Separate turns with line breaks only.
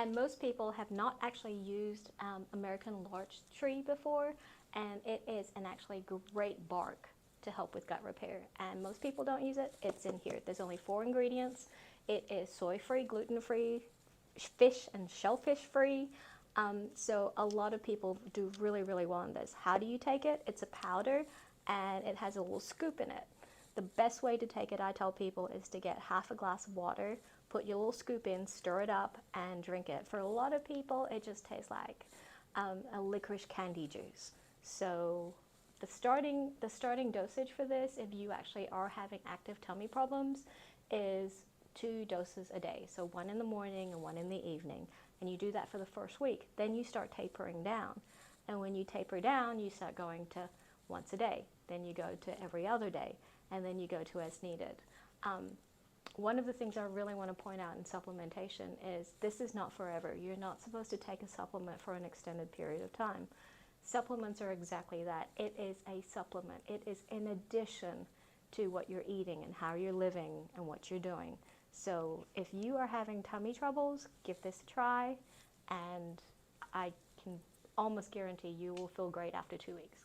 And most people have not actually used American larch tree before, and it is an actually great bark to help with gut repair. And most people don't use it. It's in here. There's only 4 ingredients. It is soy-free, gluten-free, fish and shellfish-free. So a lot of people do really, really well on this. How do you take it? It's a powder, and it has a little scoop in it. The best way to take it, I tell people, is to get half a glass of water, put your little scoop in, stir it up, and drink it. For a lot of people, it just tastes like a licorice candy juice. So the starting dosage for this, if you actually are having active tummy problems, is 2 doses a day. So one in the morning and one in the evening. And you do that for the first week. Then you start tapering down. And when you taper down, you start going to once a day. Then you go to every other day. And then you go to as needed. One of the things I really want to point out in supplementation is this is not forever. You're not supposed to take a supplement for an extended period of time. Supplements are exactly that. It is a supplement. It is in addition to what you're eating and how you're living and what you're doing. So if you are having tummy troubles, give this a try, and I can almost guarantee you will feel great after 2 weeks.